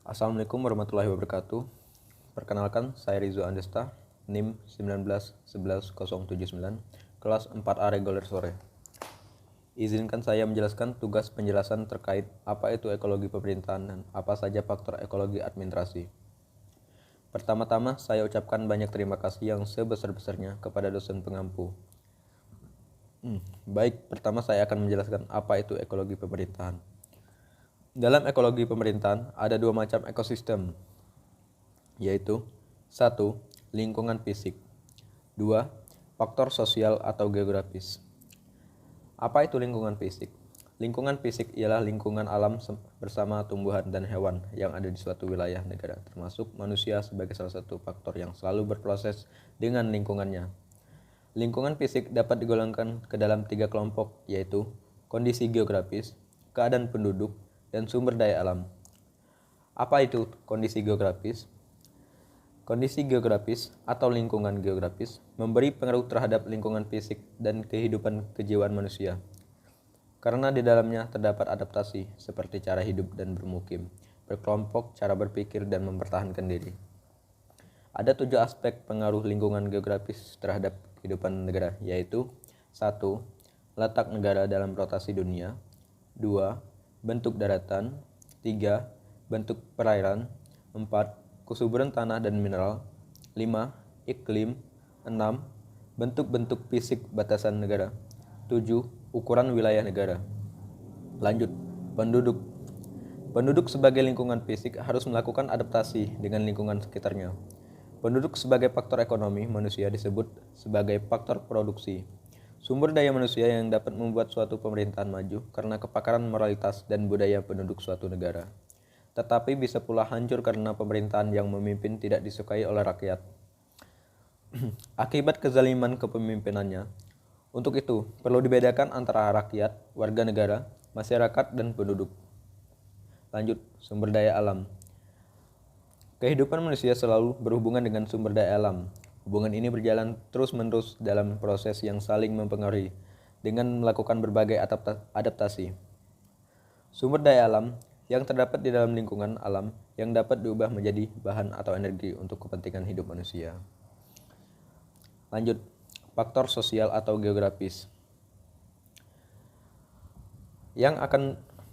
Assalamualaikum warahmatullahi wabarakatuh. Perkenalkan, saya Rizu Andesta, NIM 1911079, kelas 4A reguler sore. Izinkan saya menjelaskan tugas penjelasan terkait apa itu ekologi pemerintahan dan apa saja faktor ekologi administrasi. Pertama-tama, saya ucapkan banyak terima kasih yang sebesar-besarnya kepada dosen pengampu. Baik, pertama saya akan menjelaskan apa itu ekologi pemerintahan. Dalam ekologi pemerintahan ada dua macam ekosistem, yaitu 1. Lingkungan fisik. 2. Faktor sosial atau geografis. Apa itu lingkungan fisik? Lingkungan fisik ialah lingkungan alam bersama tumbuhan dan hewan yang ada di suatu wilayah negara, termasuk manusia sebagai salah satu faktor yang selalu berproses dengan lingkungannya. Lingkungan fisik dapat digolongkan ke dalam 3 kelompok, yaitu kondisi geografis, keadaan penduduk, dan sumber daya alam. Apa itu kondisi geografis? Kondisi geografis atau lingkungan geografis memberi pengaruh terhadap lingkungan fisik dan kehidupan kejiwaan manusia. Karena di dalamnya terdapat adaptasi seperti cara hidup dan bermukim, berkelompok, cara berpikir, dan mempertahankan diri. Ada 7 aspek pengaruh lingkungan geografis terhadap kehidupan negara, yaitu 1. Letak negara dalam rotasi dunia. 2. Bentuk daratan. 3. Bentuk perairan. 4. Kesuburan tanah dan mineral. 5. Iklim. 6. Bentuk-bentuk fisik batasan negara. 7. Ukuran wilayah negara. Lanjut, penduduk. Penduduk sebagai lingkungan fisik harus melakukan adaptasi dengan lingkungan sekitarnya. Penduduk sebagai faktor ekonomi manusia disebut sebagai faktor produksi. Sumber daya manusia yang dapat membuat suatu pemerintahan maju karena kepakaran moralitas dan budaya penduduk suatu negara. Tetapi bisa pula hancur karena pemerintahan yang memimpin tidak disukai oleh rakyat. Akibat kezaliman kepemimpinannya. Untuk itu, perlu dibedakan antara rakyat, warga negara, masyarakat, dan penduduk. Lanjut, sumber daya alam. Kehidupan manusia selalu berhubungan dengan sumber daya alam. Hubungan ini berjalan terus-menerus dalam proses yang saling mempengaruhi dengan melakukan berbagai adaptasi. Sumber daya alam yang terdapat di dalam lingkungan alam yang dapat diubah menjadi bahan atau energi untuk kepentingan hidup manusia. Lanjut, faktor sosial atau geografis.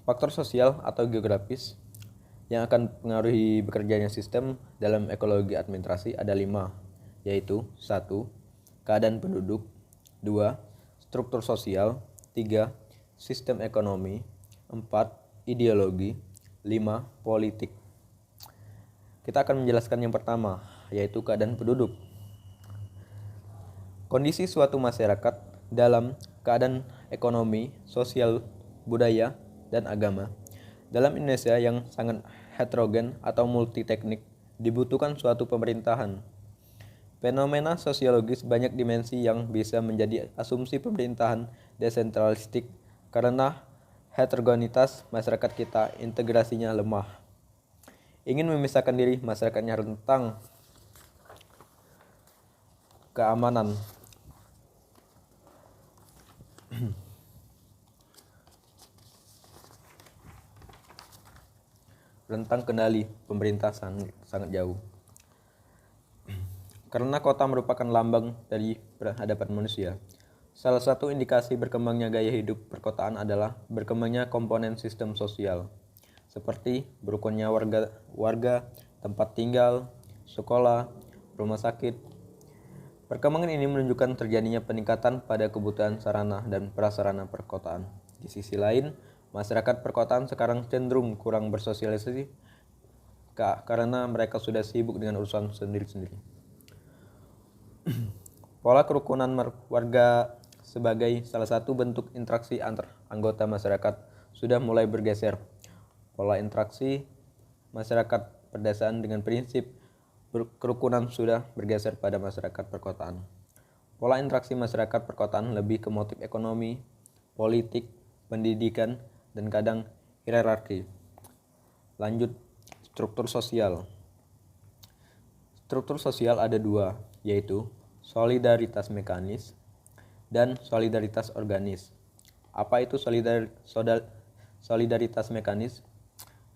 Faktor sosial atau geografis yang akan mempengaruhi bekerjanya sistem dalam ekologi administrasi ada 5, yaitu 1. Keadaan penduduk. 2. Struktur sosial. 3. Sistem ekonomi. 4. Ideologi. 5. Politik. Kita akan menjelaskan yang pertama, yaitu keadaan penduduk. Kondisi suatu masyarakat dalam keadaan ekonomi, sosial, budaya, dan agama. Dalam Indonesia yang sangat heterogen atau multiteknik, dibutuhkan suatu pemerintahan. Fenomena sosiologis banyak dimensi yang bisa menjadi asumsi pemerintahan desentralistik karena heterogenitas masyarakat kita integrasinya lemah. Ingin memisahkan diri masyarakatnya rentang keamanan. Rentang kendali pemerintah sangat jauh. Karena kota merupakan lambang dari peradaban manusia. Salah satu indikasi berkembangnya gaya hidup perkotaan adalah berkembangnya komponen sistem sosial, seperti berukunnya warga, tempat tinggal, sekolah, rumah sakit. Perkembangan ini menunjukkan terjadinya peningkatan pada kebutuhan sarana dan prasarana perkotaan. Di sisi lain, masyarakat perkotaan sekarang cenderung kurang bersosialisasi karena mereka sudah sibuk dengan urusan sendiri-sendiri. Pola kerukunan warga sebagai salah satu bentuk interaksi antar anggota masyarakat sudah mulai bergeser. Pola interaksi masyarakat berdasarkan dengan prinsip kerukunan sudah bergeser pada masyarakat perkotaan. Pola interaksi masyarakat perkotaan lebih ke motif ekonomi, politik, pendidikan, dan kadang hierarki. Lanjut, struktur sosial. Struktur sosial ada 2, yaitu solidaritas mekanis dan solidaritas organis. Apa itu solidaritas mekanis?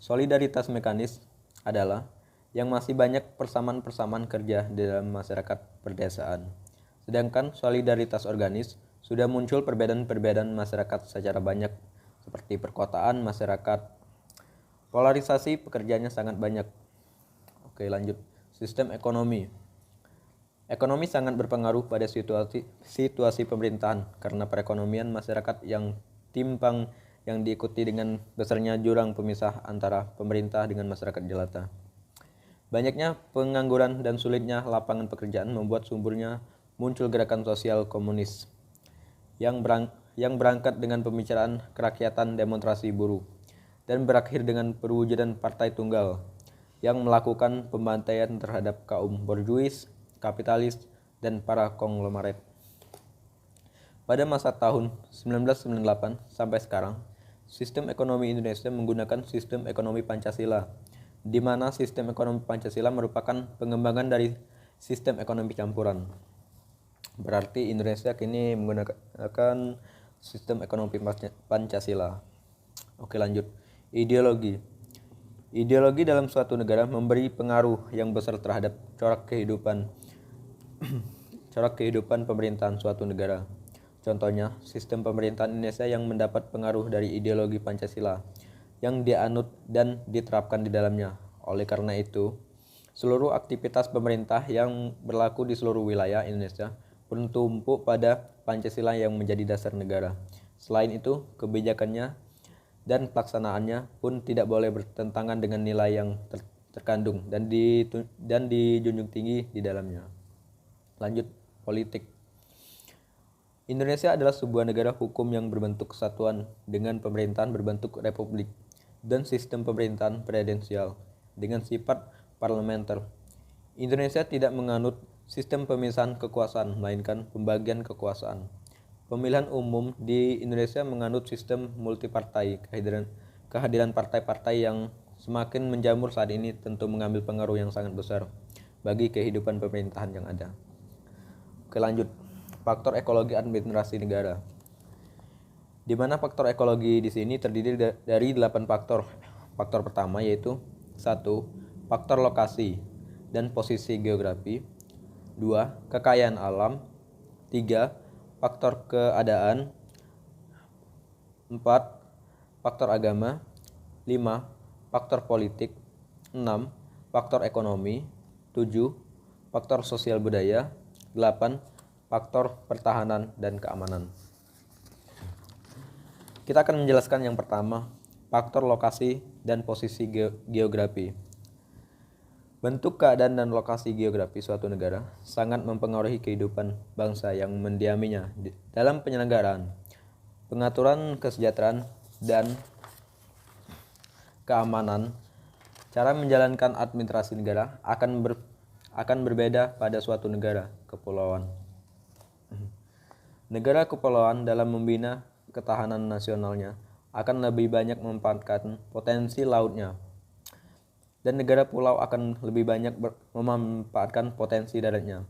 Solidaritas mekanis adalah yang masih banyak persamaan-persamaan kerja di dalam masyarakat perdesaan. Sedangkan solidaritas organis sudah muncul perbedaan-perbedaan masyarakat secara banyak seperti perkotaan, masyarakat. Polarisasi pekerjaannya sangat banyak. Oke, lanjut. Sistem ekonomi. Ekonomi sangat berpengaruh pada situasi pemerintahan karena perekonomian masyarakat yang timpang yang diikuti dengan besarnya jurang pemisah antara pemerintah dengan masyarakat jelata. Banyaknya pengangguran dan sulitnya lapangan pekerjaan membuat sumbernya muncul gerakan sosial komunis yang berangkat dengan pembicaraan kerakyatan demonstrasi buruh dan berakhir dengan perwujudan partai tunggal yang melakukan pembantaian terhadap kaum borjuis, kapitalis, dan para konglomerat. Pada masa tahun 1998 sampai sekarang, sistem ekonomi Indonesia menggunakan sistem ekonomi Pancasila, di mana sistem ekonomi Pancasila merupakan pengembangan dari sistem ekonomi campuran. Berarti Indonesia kini menggunakan sistem ekonomi Pancasila. Oke, lanjut. Ideologi. Ideologi dalam suatu negara memberi pengaruh yang besar terhadap corak kehidupan pemerintahan suatu negara. Contohnya, sistem pemerintahan Indonesia yang mendapat pengaruh dari ideologi Pancasila yang dianut dan diterapkan di dalamnya. Oleh karena itu, seluruh aktivitas pemerintah yang berlaku di seluruh wilayah Indonesia bertumpu pada Pancasila yang menjadi dasar negara. Selain itu, kebijakannya dan pelaksanaannya pun tidak boleh bertentangan dengan nilai yang terkandung dan dijunjung tinggi di dalamnya. Lanjut, politik. Indonesia adalah sebuah negara hukum yang berbentuk kesatuan dengan pemerintahan berbentuk republik dan sistem pemerintahan presidensial dengan sifat parlementer. Indonesia tidak menganut sistem pemisahan kekuasaan, melainkan pembagian kekuasaan. Pemilihan umum di Indonesia menganut sistem multipartai. Kehadiran partai-partai yang semakin menjamur saat ini tentu mengambil pengaruh yang sangat besar bagi kehidupan pemerintahan yang ada. Oke, lanjut. Faktor ekologi administrasi negara. Di mana faktor ekologi di sini terdiri dari 8 faktor. Faktor pertama yaitu 1. Faktor lokasi dan posisi geografi. 2. Kekayaan alam. 3. Faktor keadaan. 4. Faktor agama. 5. Faktor politik. 6. Faktor ekonomi. 7. Faktor sosial budaya. 8. Faktor pertahanan dan keamanan. Kita akan menjelaskan yang pertama, faktor lokasi dan posisi geografi. Bentuk, keadaan, dan lokasi geografi suatu negara sangat mempengaruhi kehidupan bangsa yang mendiaminya dalam penyelenggaraan, pengaturan kesejahteraan, dan keamanan. Cara menjalankan administrasi negara akan berbeda pada suatu negara kepulauan. Negara kepulauan dalam membina ketahanan nasionalnya akan lebih banyak memanfaatkan potensi lautnya, dan negara pulau akan lebih banyak memanfaatkan potensi daratnya.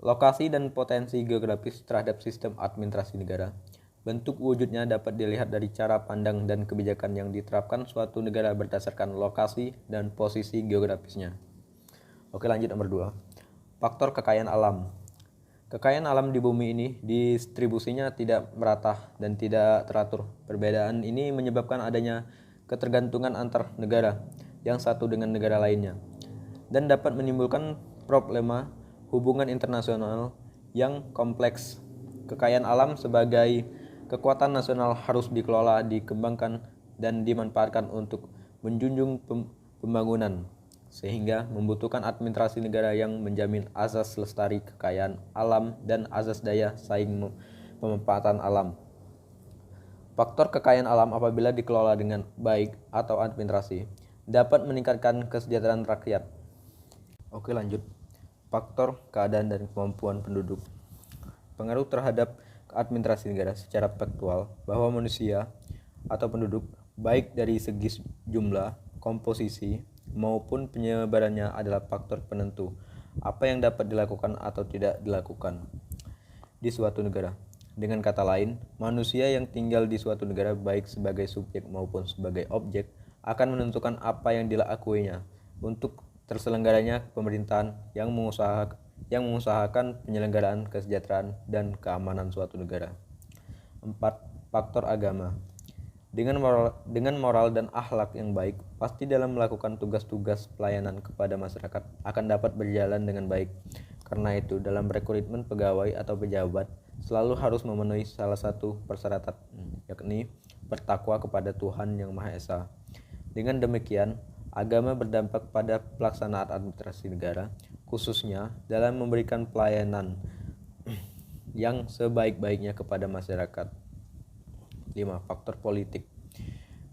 Lokasi dan potensi geografis terhadap sistem administrasi negara. Bentuk wujudnya dapat dilihat dari cara pandang dan kebijakan yang diterapkan suatu negara berdasarkan lokasi dan posisi geografisnya. Oke, lanjut nomor 2. Faktor kekayaan alam. Kekayaan alam di bumi ini distribusinya tidak merata dan tidak teratur. Perbedaan ini menyebabkan adanya ketergantungan antar negara yang satu dengan negara lainnya dan dapat menimbulkan problema hubungan internasional yang kompleks. Kekayaan alam sebagai kekuatan nasional harus dikelola, dikembangkan, dan dimanfaatkan untuk menjunjung pembangunan, sehingga membutuhkan administrasi negara yang menjamin azas lestari kekayaan alam dan azas daya saing pemanfaatan alam. Faktor kekayaan alam apabila dikelola dengan baik atau administrasi dapat meningkatkan kesejahteraan rakyat. Oke, lanjut. Faktor keadaan dan kemampuan penduduk. Pengaruh terhadap administrasi negara secara faktual bahwa manusia atau penduduk baik dari segi jumlah, komposisi, maupun penyebarannya adalah faktor penentu apa yang dapat dilakukan atau tidak dilakukan di suatu negara. Dengan kata lain, manusia yang tinggal di suatu negara baik sebagai subjek maupun sebagai objek akan menentukan apa yang dilakuinya untuk terselenggaranya pemerintahan yang mengusahakan penyelenggaraan kesejahteraan dan keamanan suatu negara. 4. Faktor agama. Dengan moral dan akhlak yang baik, pasti dalam melakukan tugas-tugas pelayanan kepada masyarakat akan dapat berjalan dengan baik. Karena itu, dalam rekrutmen pegawai atau pejabat, selalu harus memenuhi salah satu persyaratan, yakni bertakwa kepada Tuhan Yang Maha Esa. Dengan demikian, agama berdampak pada pelaksanaan administrasi negara, khususnya dalam memberikan pelayanan yang sebaik-baiknya kepada masyarakat. 5. Faktor politik.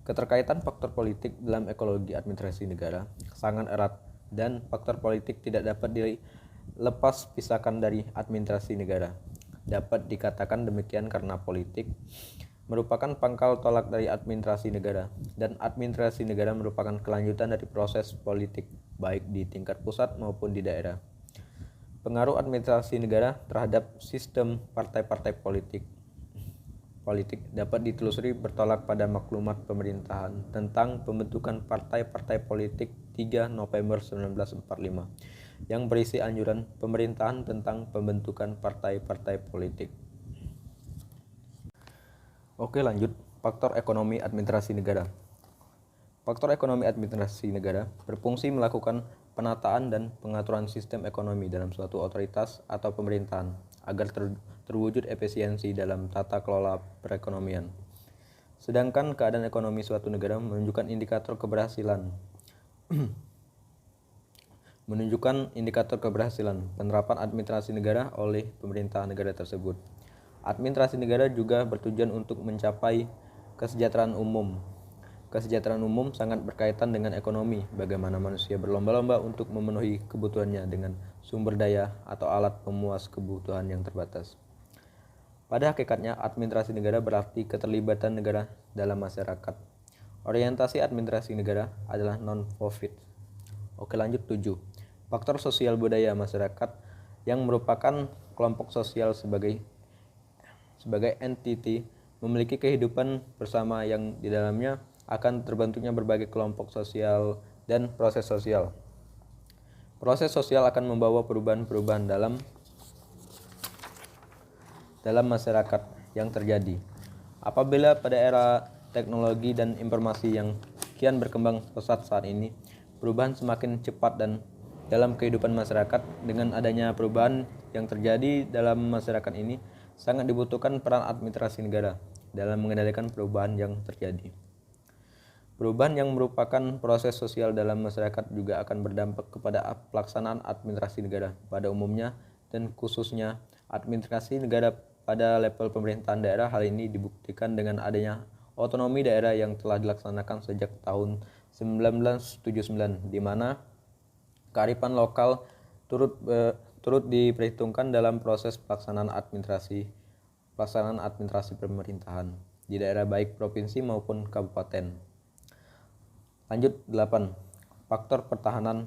Keterkaitan faktor politik dalam ekologi administrasi negara sangat erat dan faktor politik tidak dapat dilepas pisahkan dari administrasi negara. Dapat dikatakan demikian karena politik merupakan pangkal tolak dari administrasi negara dan administrasi negara merupakan kelanjutan dari proses politik baik di tingkat pusat maupun di daerah. Pengaruh administrasi negara terhadap sistem partai-partai politik dapat ditelusuri bertolak pada maklumat pemerintahan tentang pembentukan partai-partai politik 3 November 1945 yang berisi anjuran pemerintahan tentang pembentukan partai-partai politik. Oke, lanjut. Faktor ekonomi administrasi negara. Faktor ekonomi administrasi negara berfungsi melakukan penataan dan pengaturan sistem ekonomi dalam suatu otoritas atau pemerintahan agar terwujud efisiensi dalam tata kelola perekonomian. Sedangkan keadaan ekonomi suatu negara menunjukkan indikator keberhasilan penerapan administrasi negara oleh pemerintah negara tersebut. Administrasi negara juga bertujuan untuk mencapai kesejahteraan umum. Kesejahteraan umum sangat berkaitan dengan ekonomi, bagaimana manusia berlomba-lomba untuk memenuhi kebutuhannya dengan sumber daya atau alat pemuas kebutuhan yang terbatas. Pada hakikatnya, administrasi negara berarti keterlibatan negara dalam masyarakat. Orientasi administrasi negara adalah non-profit. Oke, lanjut 7. Faktor sosial budaya masyarakat yang merupakan kelompok sosial sebagai entiti memiliki kehidupan bersama yang di dalamnya akan terbentuknya berbagai kelompok sosial dan proses sosial. Proses sosial akan membawa perubahan-perubahan dalam masyarakat yang terjadi. Apabila pada era teknologi dan informasi yang kian berkembang pesat saat ini, perubahan semakin cepat dan dalam kehidupan masyarakat. Dengan adanya perubahan yang terjadi dalam masyarakat ini, sangat dibutuhkan peran administrasi negara dalam mengendalikan perubahan yang terjadi. Perubahan yang merupakan proses sosial dalam masyarakat juga akan berdampak kepada pelaksanaan administrasi negara pada umumnya dan khususnya administrasi negara pada level pemerintahan daerah. Hal ini dibuktikan dengan adanya otonomi daerah yang telah dilaksanakan sejak tahun 1979, di mana kearifan lokal turut diperhitungkan dalam proses pelaksanaan administrasi pemerintahan di daerah baik provinsi maupun kabupaten. Lanjut 8. Faktor pertahanan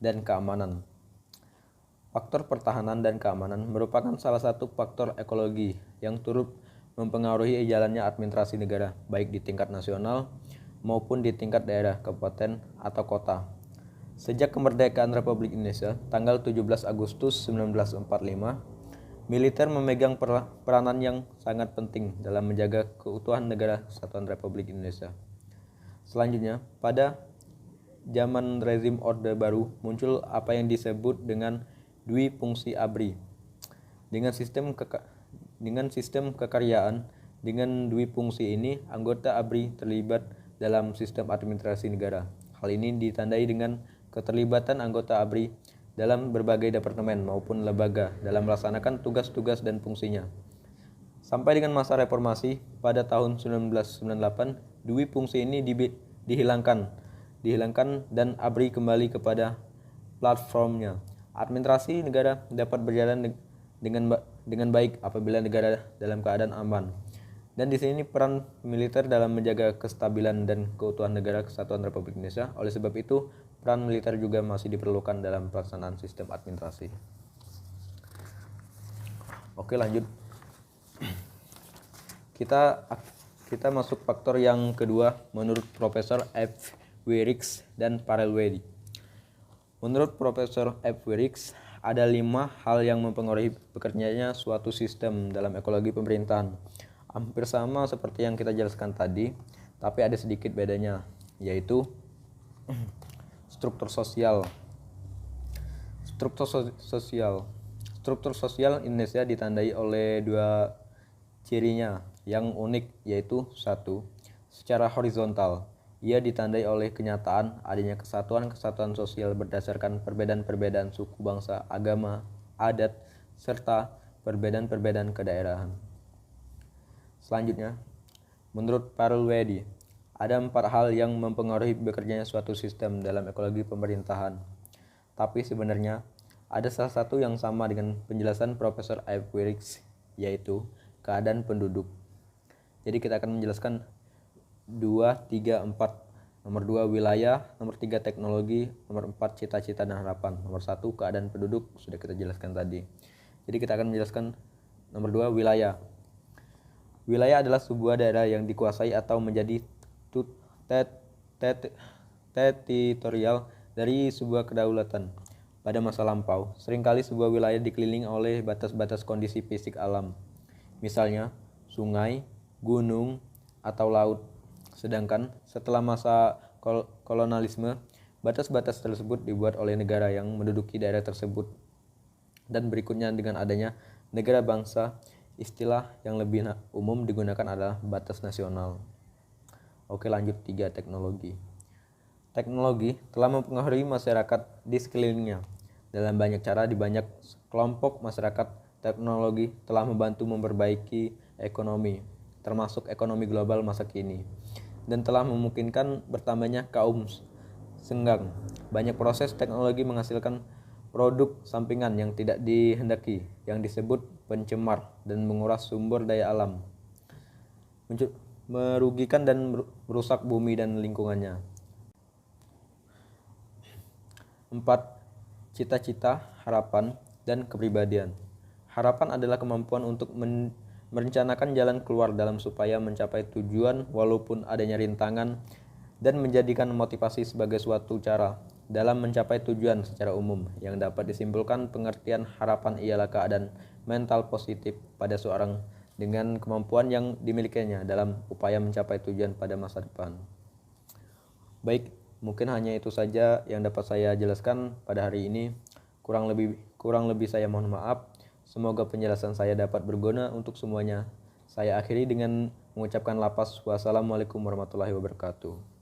dan keamanan. Faktor pertahanan dan keamanan merupakan salah satu faktor ekologi yang turut mempengaruhi jalannya administrasi negara baik di tingkat nasional maupun di tingkat daerah, kabupaten, atau kota. Sejak kemerdekaan Republik Indonesia tanggal 17 Agustus 1945, militer memegang peranan yang sangat penting dalam menjaga keutuhan negara Kesatuan Republik Indonesia. Selanjutnya, pada zaman rezim Orde Baru muncul apa yang disebut dengan dwi fungsi ABRI. Dengan sistem kekaryaan dengan dwi fungsi ini, anggota ABRI terlibat dalam sistem administrasi negara. Hal ini ditandai dengan keterlibatan anggota ABRI dalam berbagai departemen maupun lembaga dalam melaksanakan tugas-tugas dan fungsinya. Sampai dengan masa reformasi pada tahun 1998, dwi fungsi ini dihilangkan dan ABRI kembali kepada platformnya. Administrasi negara dapat berjalan dengan baik apabila negara dalam keadaan aman. Dan di sini peran militer dalam menjaga kestabilan dan keutuhan negara Kesatuan Republik Indonesia. Oleh sebab itu, peran militer juga masih diperlukan dalam pelaksanaan sistem administrasi. Oke, lanjut. Kita masuk faktor yang kedua menurut Profesor F. W. Rix dan Farrell Weddy. Menurut Profesor F. Wierix, ada 5 hal yang mempengaruhi bekerjanya suatu sistem dalam ekologi pemerintahan. Hampir sama seperti yang kita jelaskan tadi, tapi ada sedikit bedanya, yaitu struktur sosial. Struktur sosial Indonesia ditandai oleh 2 cirinya yang unik, yaitu 1. Secara horizontal, ia ditandai oleh kenyataan adanya kesatuan-kesatuan sosial berdasarkan perbedaan-perbedaan suku, bangsa, agama, adat, serta perbedaan-perbedaan kedaerahan. Selanjutnya, menurut Parulwedi, ada 4 hal yang mempengaruhi bekerjanya suatu sistem dalam ekologi pemerintahan. Tapi sebenarnya ada salah satu yang sama dengan penjelasan Profesor F. Wierix, yaitu keadaan penduduk. Jadi kita akan menjelaskan 2, 3, 4. Nomor 2 wilayah, nomor 3 teknologi, nomor 4 cita-cita dan harapan. Nomor 1 keadaan penduduk sudah kita jelaskan tadi. Jadi kita akan menjelaskan nomor 2 wilayah. Wilayah adalah sebuah daerah yang dikuasai atau menjadi teritorial dari sebuah kedaulatan. Pada masa lampau, seringkali sebuah wilayah dikelilingi oleh batas-batas kondisi fisik alam. Misalnya, sungai, gunung, atau laut. Sedangkan setelah masa kolonialisme, batas-batas tersebut dibuat oleh negara yang menduduki daerah tersebut. Dan berikutnya dengan adanya negara bangsa, istilah yang lebih umum digunakan adalah batas nasional. Oke, lanjut 3 teknologi. Teknologi telah mempengaruhi masyarakat di sekelilingnya. Dalam banyak cara di banyak kelompok masyarakat, teknologi telah membantu memperbaiki ekonomi, termasuk ekonomi global masa kini, dan telah memungkinkan bertambahnya kaum senggang. Banyak proses teknologi menghasilkan produk sampingan yang tidak dihendaki, yang disebut pencemar dan menguras sumber daya alam, merugikan dan merusak bumi dan lingkungannya. 4. Cita-cita, harapan, dan kepribadian. Harapan adalah kemampuan untuk merencanakan jalan keluar dalam supaya mencapai tujuan walaupun adanya rintangan, dan menjadikan motivasi sebagai suatu cara dalam mencapai tujuan secara umum. Yang dapat disimpulkan pengertian harapan ialah keadaan mental positif pada seorang dengan kemampuan yang dimilikinya dalam upaya mencapai tujuan pada masa depan. Baik, mungkin hanya itu saja yang dapat saya jelaskan pada hari ini. Kurang lebih saya mohon maaf. Semoga penjelasan saya dapat berguna untuk semuanya. Saya akhiri dengan mengucapkan lapas. Wassalamualaikum warahmatullahi wabarakatuh.